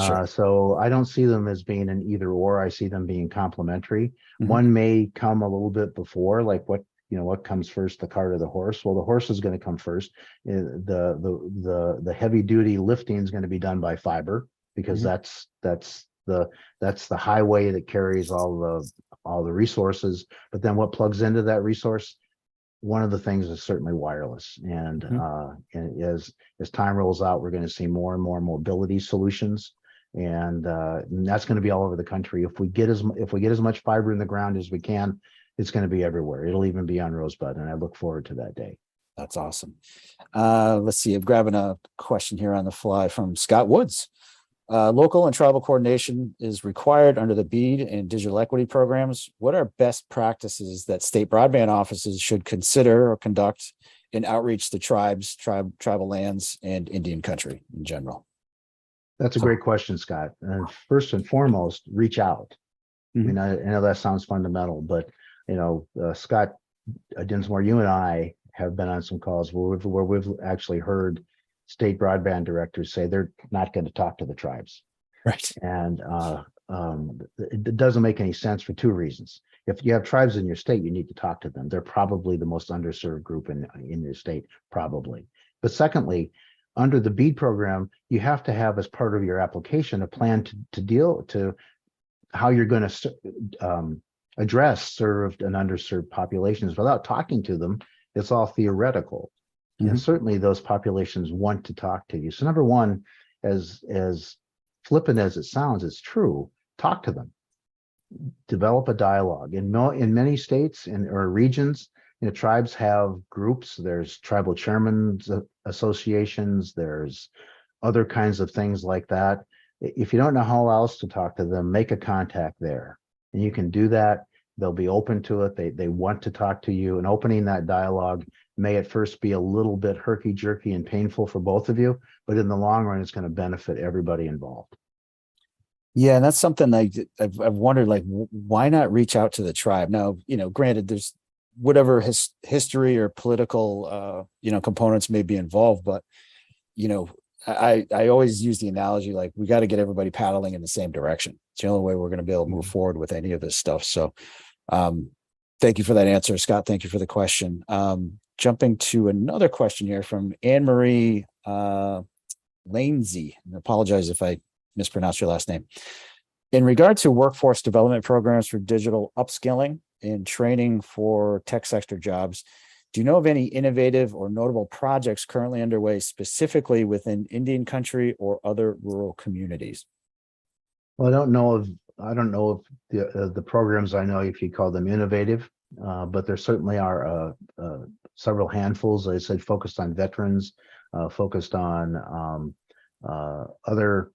Speaker 2: Sure.
Speaker 3: So I don't see them as being an either or. I see them being complementary.
Speaker 2: Mhm.
Speaker 3: One may come a little bit before, like what comes first, the cart or the horse? Well, the horse is going to come first. The heavy duty lifting is going to be done by fiber because
Speaker 2: Mhm.
Speaker 3: that's the highway that carries all the resources. But then what plugs into that resource? One of the things is certainly wireless, and
Speaker 2: Mhm.
Speaker 3: as time rolls out, we're going to see more and more mobility solutions, and that's going to be all over the country. If we get as much fiber in the ground as we can, it's going to be everywhere. It'll even be on Rosebud, and I look forward to that day.
Speaker 2: That's awesome. Let's see. I'm grabbing a question here on the fly from Scott Woods. Local and tribal coordination is required under the BEAD and digital equity programs. What are best practices that state broadband offices should consider or conduct in outreach to tribal lands, and Indian country in general?
Speaker 3: That's a
Speaker 2: So,
Speaker 3: great question, Scott. And first and foremost, reach out. I
Speaker 2: Mhm.
Speaker 3: mean, I know that sounds fundamental, but Scott Dinsmore, you and I have been on some calls where we've actually heard state broadband directors say they're not going to talk to the tribes.
Speaker 2: Right.
Speaker 3: And it doesn't make any sense for two reasons. If you have tribes in your state, you need to talk to them. They're probably the most underserved group in your state, probably. But secondly, under the BEAD program, you have to have as part of your application a plan to deal to how you're going to address served and underserved populations without talking to them. It's all theoretical. And
Speaker 2: Mhm.
Speaker 3: certainly those populations want to talk to you. So number one, as flippant as it sounds, it's true. Talk to them. Develop a dialogue. In many states or regions, tribes have groups. There's tribal chairmen associations. There's other kinds of things like that. If you don't know how else to talk to them, make a contact there. And you can do that. They'll be open to it. They want to talk to you, and opening that dialogue may at first be a little bit herky-jerky and painful for both of you, but in the long run, it's going to benefit everybody involved.
Speaker 2: Yeah, and that's something I've wondered, like, why not reach out to the tribe? Now, granted, there's whatever history or political, components may be involved, but you know, I always use the analogy, like, we got to get everybody paddling in the same direction. It's the only way we're going to be able to move forward with any of this stuff. So, thank you for that answer, Scott. Thank you for the question. Jumping to another question here from Anne Marie Lanesy, and I apologize if I mispronounced your last name. In regard to workforce development programs for digital upskilling and training for tech sector jobs, do you know of any innovative or notable projects currently underway specifically within Indian country or other rural communities?
Speaker 3: Well, I don't know if the programs I know if you call them innovative, but there certainly are several handfuls. As I said, focused on veterans, focused on other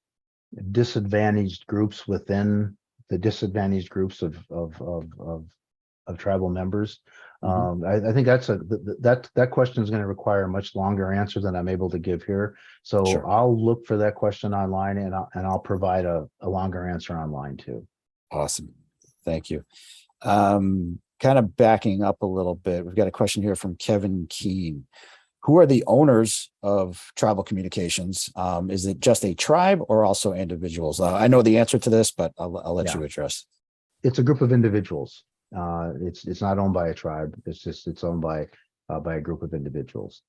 Speaker 3: disadvantaged groups within the disadvantaged groups of tribal members. I think that question is going to require a much longer answer than I'm able to give here. So
Speaker 2: Sure.
Speaker 3: I'll look for that question online, and I'll provide a longer answer online too.
Speaker 2: Awesome. Thank you. Kind of backing up a little bit, we've got a question here from Kevin Keene. Who are the owners of tribal communications? Is it just a tribe or also individuals? I know the answer to this, but I'll let you address.
Speaker 3: It's a group of individuals. It's not owned by a tribe. It's owned by a group of individuals,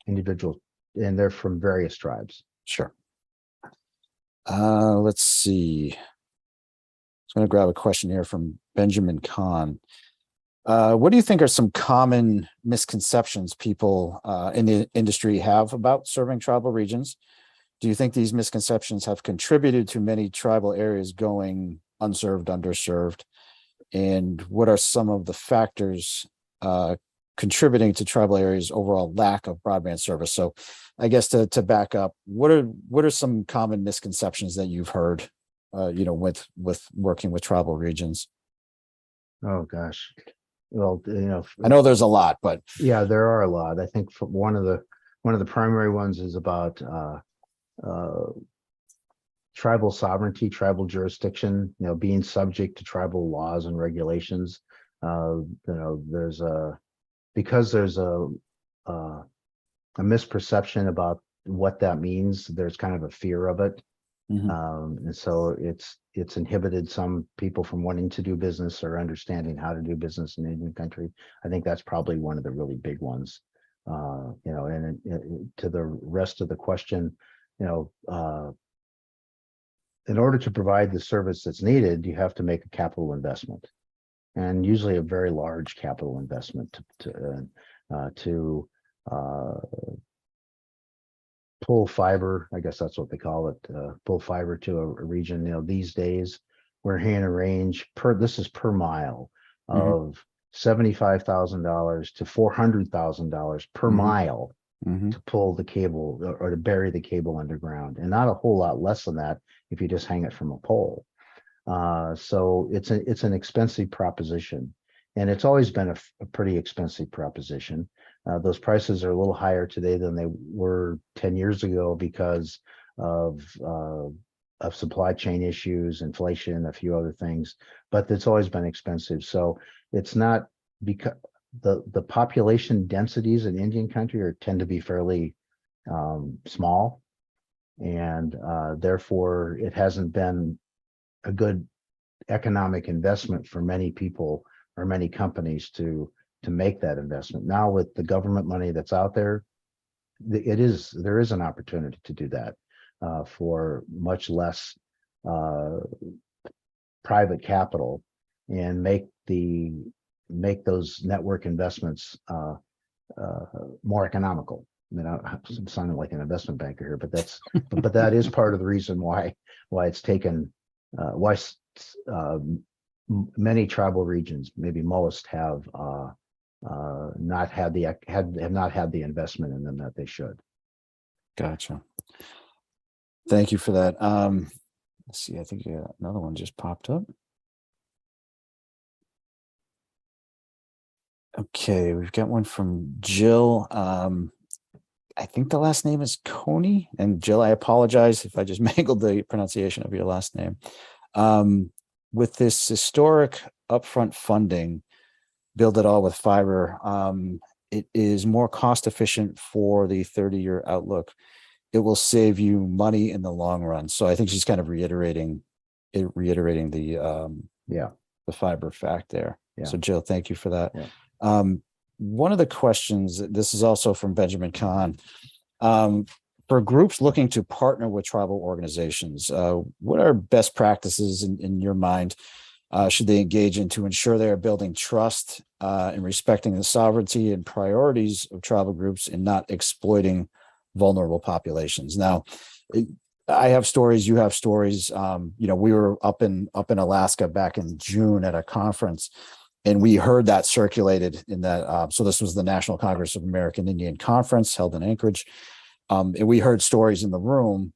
Speaker 3: and they're from various tribes.
Speaker 2: Sure. Let's see. I'm going to grab a question here from Benjamin Kahn. What do you think are some common misconceptions people in the industry have about serving tribal regions? Do you think these misconceptions have contributed to many tribal areas going unserved, underserved? And what are some of the factors contributing to tribal areas' overall lack of broadband service? So I guess to back up, what are some common misconceptions that you've heard, with working with tribal regions?
Speaker 3: Oh gosh. Well,
Speaker 2: I know there's a lot, but
Speaker 3: yeah, there are a lot. I think one of one of the primary ones is about uh, tribal sovereignty, tribal jurisdiction, being subject to tribal laws and regulations. There's because there's a misperception about what that means. There's kind of a fear of it.
Speaker 2: Mhm.
Speaker 3: And so it's inhibited some people from wanting to do business or understanding how to do business in Indian country. I think that's probably one of the really big ones. And to the rest of the question, in order to provide the service that's needed, you have to make a capital investment, and usually a very large capital investment to pull fiber. I guess that's what they call it. Pull fiber to a region. These days we're hearing a range this is per mile
Speaker 2: Mhm.
Speaker 3: of $75,000 to $400,000 per
Speaker 2: Mhm.
Speaker 3: mile
Speaker 2: Mhm.
Speaker 3: to pull the cable or to bury the cable underground, and not a whole lot less than that if you just hang it from a pole. So it's an expensive proposition, and it's always been a pretty expensive proposition. Those prices are a little higher today than they were 10 years ago because of supply chain issues, inflation, a few other things, but it's always been expensive. So it's not because the population densities in Indian country tend to be fairly small, and therefore it hasn't been a good economic investment for many people or many companies to make that investment. Now with the government money that's out there, there is an opportunity to do that for much less uh, private capital, and make those network investments more economical. I mean, I'm sounding like an investment banker here, but that is part of the reason why it's taken why many tribal regions, maybe most, have not had have not had the investment in them that they should.
Speaker 2: Gotcha. Thank you for that. Let's see. I think another one just popped up. Okay, we've got one from Jill. I think the last name is Coney. And Jill, I apologize if I just mangled the pronunciation of your last name. With this historic upfront funding, build it all with fiber, it is more cost efficient for the 30-year outlook. It will save you money in the long run. So I think she's kind of reiterating
Speaker 3: Yeah,
Speaker 2: the fiber fact there.
Speaker 3: yeah,
Speaker 2: So Jill, thank you for that.
Speaker 3: yeah.
Speaker 2: One of the questions, this is also from Benjamin Kahn. For groups looking to partner with tribal organizations, what are best practices in your mind should they engage in to ensure they are building trust and respecting the sovereignty and priorities of tribal groups and not exploiting vulnerable populations? Now, I have stories, you have stories. We were up in Alaska back in June at a conference, and we heard that circulated in that. So this was the National Congress of American Indian Conference held in Anchorage. And we heard stories in the room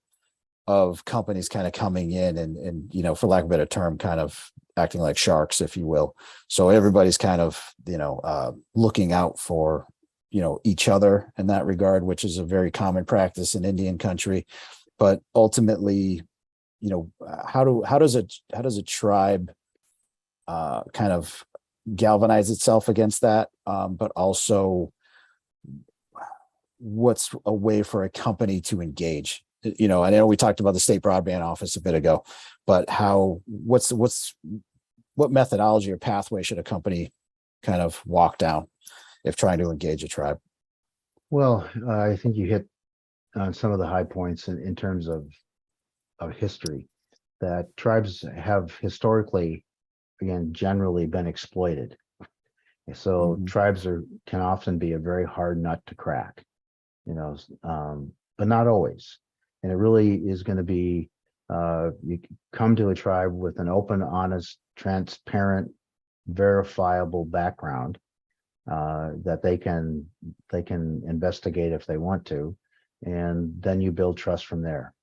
Speaker 2: of companies kind of coming in and for lack of a better term, kind of acting like sharks, if you will. So everybody's kind of, looking out for, each other in that regard, which is a very common practice in Indian country. But ultimately, how does a tribe kind of galvanize itself against that? But also, what's a way for a company to engage? I know we talked about the state broadband office a bit ago, but what methodology or pathway should a company kind of walk down if trying to engage a tribe?
Speaker 3: Well, I think you hit on some of the high points in terms of history, that tribes have historically, again, generally been exploited. So
Speaker 2: Mhm.
Speaker 3: tribes can often be a very hard nut to crack, but not always. And it really is going to be you come to a tribe with an open, honest, transparent, verifiable background that they can investigate if they want to, and then you build trust from there.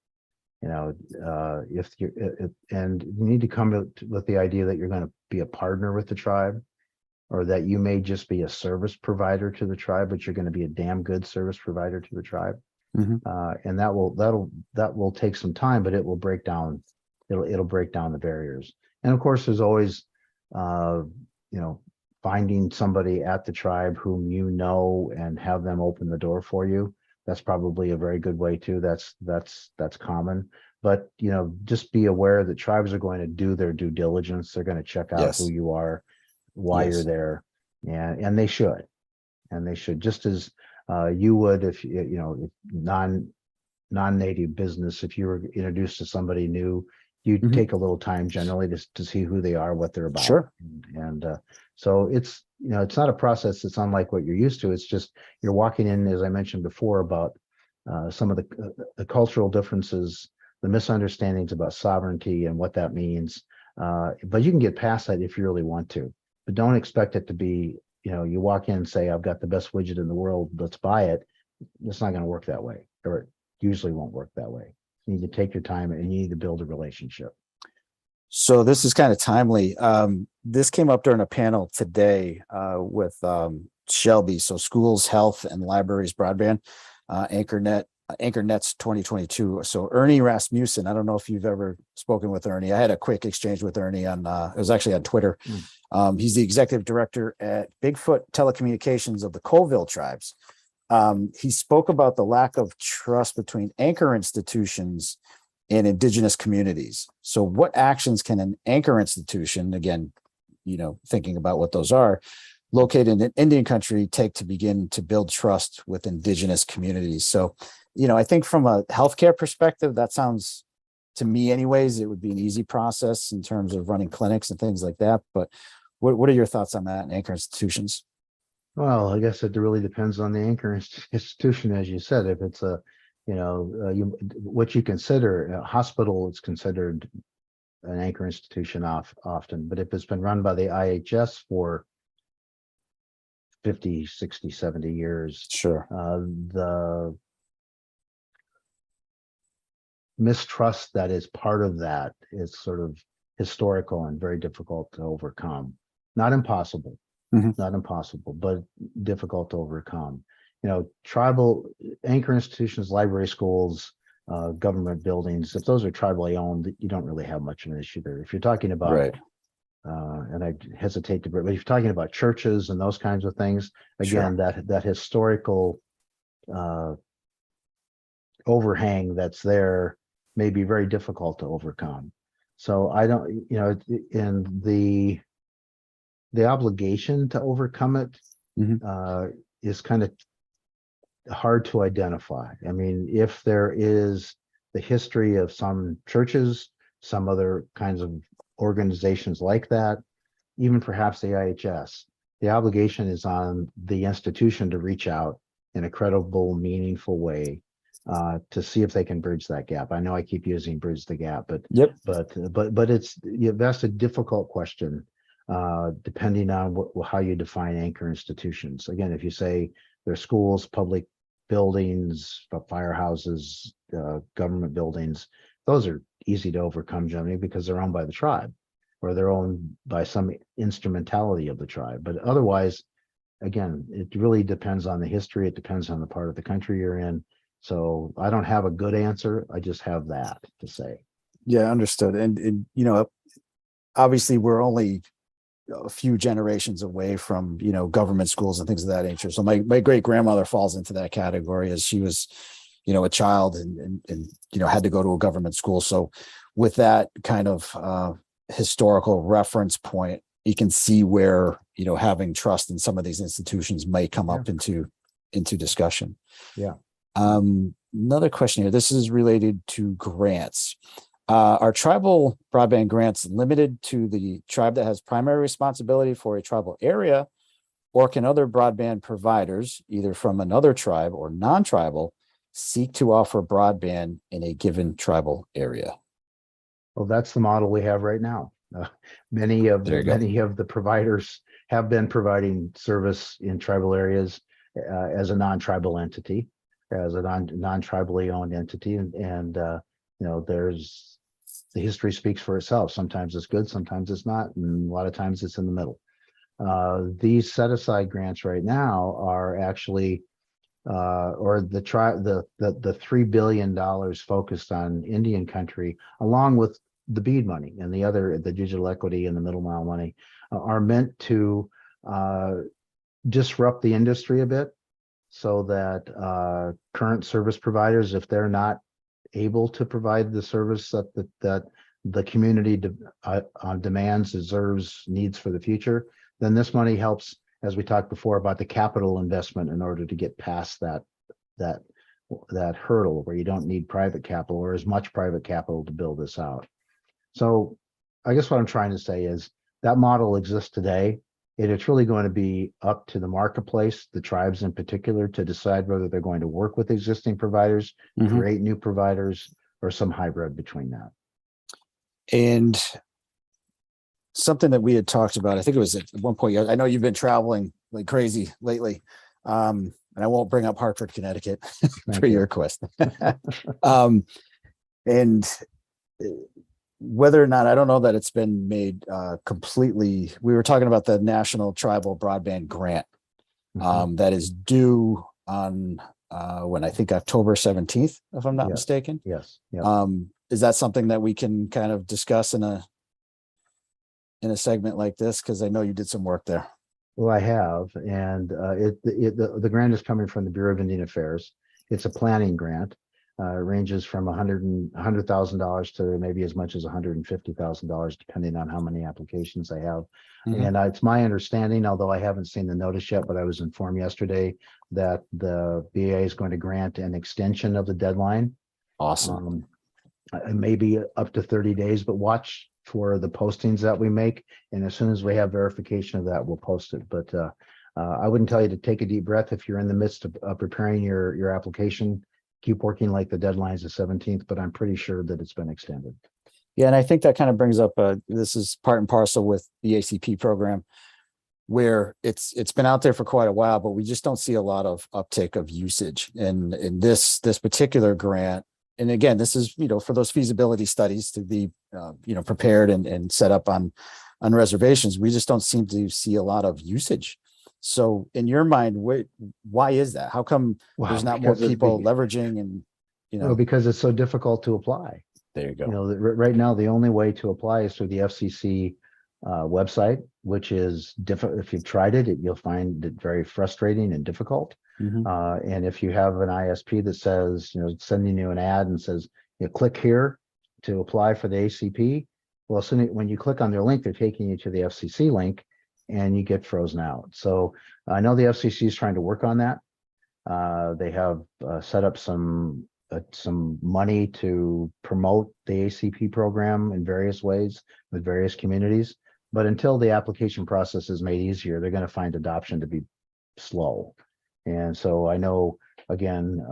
Speaker 3: If you and you need to come with the idea that you're going to be a partner with the tribe. or that you may just be a service provider to the tribe, but you're going to be a damn good service provider to the tribe.
Speaker 2: Mhm.
Speaker 3: And that will take some time, but it will break down. It'll break down the barriers. And of course, there's always, you know, finding somebody at the tribe whom you know and have them open the door for you. That's probably a very good way too. That's common. But you know, just be aware that tribes are going to do their due diligence. They're going to check out who
Speaker 2: Yes.
Speaker 3: you are, why you're
Speaker 2: Yes.
Speaker 3: there, and they should. Just as you would if you know if non-native business, if you were introduced to somebody new, you'd
Speaker 2: Mhm.
Speaker 3: take a little time generally to see who they are, what they're about.
Speaker 2: Sure.
Speaker 3: And so it's, you know, it's not a process that's unlike what you're used to. It's just you're walking in, as I mentioned before, about some of the cultural differences, the misunderstandings about sovereignty and what that means. But you can get past that if you really want to. But don't expect it to be, you know, you walk in and say, I've got the best widget in the world, let's buy it. It's not going to work that way, or it usually won't work that way. You need to take your time and you need to build a relationship.
Speaker 2: So this is kind of timely. This came up during a panel today with Shelby. So schools, health, and libraries broadband, AnchorNet's 2022. So Ernie Rasmussen, I don't know if you've ever spoken with Ernie. I had a quick exchange with Ernie on, it was actually on Twitter. He's the executive director at Bigfoot Telecommunications of the Colville tribes. He spoke about the lack of trust between anchor institutions and indigenous communities. So what actions can an anchor institution, again, you know, thinking about what those are, located in Indian country, take to begin to build trust with indigenous communities? So, you know, I think from a healthcare perspective, that sounds, to me anyways, it would be an easy process in terms of running clinics and things like that. But what are your thoughts on that in anchor institutions?
Speaker 3: Well, I guess it really depends on the anchor institution, as you said. If it's a, you know, what you consider a hospital, it's considered an anchor institution often. But if it's been run by the IHS for 50, 60, 70 years,
Speaker 2: Sure.
Speaker 3: the mistrust that is part of that is sort of historical and very difficult to overcome. Not impossible,
Speaker 2: Mhm.
Speaker 3: not impossible, but difficult to overcome. You know, tribal anchor institutions, library, schools, government buildings, if those are tribally owned, you don't really have much of an issue there. If you're talking about,
Speaker 2: Right.
Speaker 3: and I hesitate to, but if you're talking about churches and those kinds of things,
Speaker 2: Sure.
Speaker 3: again, that historical overhang that's there may be very difficult to overcome. So I don't, you know, and the obligation to overcome it
Speaker 2: Mhm.
Speaker 3: is kind of hard to identify. I mean, if there is the history of some churches, some other kinds of organizations like that, even perhaps the IHS, the obligation is on the institution to reach out in a credible, meaningful way to see if they can bridge that gap. I know I keep using bridge the gap,
Speaker 2: Yep.
Speaker 3: but it's, that's a difficult question depending on how you define anchor institutions. Again, if you say they're schools, public buildings, firehouses, government buildings, those are easy to overcome generally because they're owned by the tribe or they're owned by some instrumentality of the tribe. But otherwise, again, it really depends on the history. It depends on the part of the country you're in. So I don't have a good answer. I just have that to say.
Speaker 2: Yeah, understood. And you know, obviously we're only a few generations away from, you know, government schools and things of that nature. So my great grandmother falls into that category, as she was, you know, a child and you know, had to go to a government school. So with that kind of historical reference point, you can see where, you know, having trust in some of these institutions might come
Speaker 3: Yeah.
Speaker 2: up into discussion.
Speaker 3: Yeah.
Speaker 2: Another question here. This is related to grants. Are tribal broadband grants limited to the tribe that has primary responsibility for a tribal area, or can other broadband providers, either from another tribe or non-tribal, seek to offer broadband in a given tribal area?
Speaker 3: Well, that's the model we have right now.
Speaker 2: There you go.
Speaker 3: Many of the providers have been providing service in tribal areas as a non-tribal entity, as a non-tribally owned entity, and you know, there's the history speaks for itself. Sometimes it's good, sometimes it's not, and a lot of times it's in the middle. These set aside grants right now are actually or the $3 billion focused on Indian country, along with the BEAD money and the digital equity and the middle mile money, are meant to disrupt the industry a bit, so that current service providers, if they're not able to provide the service that the community demands, deserves, needs for the future, then this money helps, as we talked before, about the capital investment in order to get past that hurdle where you don't need private capital or as much private capital to build this out. So I guess what I'm trying to say is that model exists today. It's really going to be up to the marketplace, the tribes in particular, to decide whether they're going to work with existing providers, create new providers, or some hybrid between that.
Speaker 2: And something that we had talked about, I think it was at one point, I know you've been traveling like crazy lately, and I won't bring up Hartford, Connecticut for your request. And whether or not, I don't know that it's been made completely. We were talking about the National Tribal Broadband Grant that is due on when I think October 17th, if I'm not mistaken.
Speaker 3: Yes.
Speaker 2: Is that something that we can kind of discuss in a segment like this? Because I know you did some work there.
Speaker 3: Well, I have, and the grant is coming from the Bureau of Indian Affairs. It's a planning grant. It ranges from $100,000 to maybe as much as $150,000, depending on how many applications they have. And it's my understanding, although I haven't seen the notice yet, but I was informed yesterday that the BA is going to grant an extension of the deadline.
Speaker 2: Awesome.
Speaker 3: Maybe up to 30 days, but watch for the postings that we make. And as soon as we have verification of that, we'll post it. But I wouldn't tell you to take a deep breath if you're in the midst of preparing your application. Keep working, like the deadline's the 17th, but I'm pretty sure that it's been extended.
Speaker 2: Yeah, and I think that kind of brings up, this is part and parcel with the ACP program, where it's been out there for quite a while, but we just don't see a lot of uptick of usage. And in this particular grant, and again, this is, for those feasibility studies to be, prepared and set up on reservations, we just don't seem to see a lot of usage. So in your mind, why is that? How come there's not more people leveraging and,
Speaker 3: because it's so difficult to apply.
Speaker 2: There you go.
Speaker 3: Right now, the only way to apply is through the FCC website, which is difficult. If you've tried it, you'll find it very frustrating and difficult. And if you have an ISP that says, sending you an ad and says, click here to apply for the ACP. Well, when you click on their link, they're taking you to the FCC link and you get frozen out. So I know the FCC is trying to work on that. They have set up some money to promote the ACP program in various ways with various communities. But until the application process is made easier, they're going to find adoption to be slow. And so I know, again,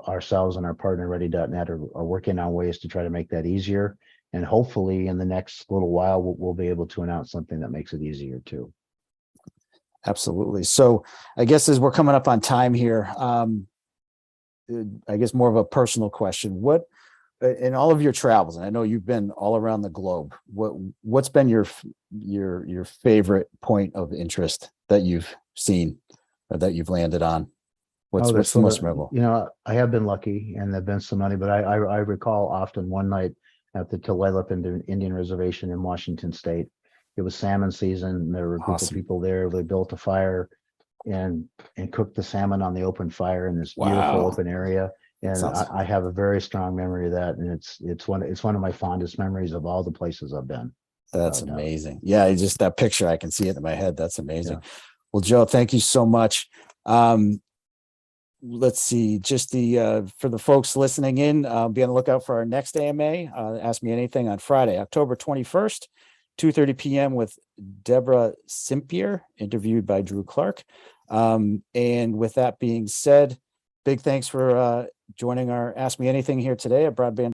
Speaker 3: ourselves and our partner Ready.net are working on ways to try to make that easier. And hopefully in the next little while, we'll be able to announce something that makes it easier too.
Speaker 2: Absolutely. So I guess as we're coming up on time here, I guess more of a personal question. What, in all of your travels, and I know you've been all around the globe, what's been your favorite point of interest that you've seen or that you've landed on? What's the most memorable?
Speaker 3: I have been lucky and there've been some money, but I recall often one night at the Telehealth Indian Reservation in Washington State. It was salmon season, and there were a group of people there. They built a fire and cooked the salmon on the open fire in this beautiful open area. And I have a very strong memory of that, and it's one of my fondest memories of all the places I've been.
Speaker 2: That's amazing. Yeah, just that picture, I can see it in my head. That's amazing. Yeah. Well, Joe, thank you so much. Let's see, just for the folks listening in, be on the lookout for our next AMA. Ask Me Anything on Friday, October 21st, 2:30 p.m. with Deborah Simpier, interviewed by Drew Clark. And with that being said, big thanks for joining our Ask Me Anything here today at Broadband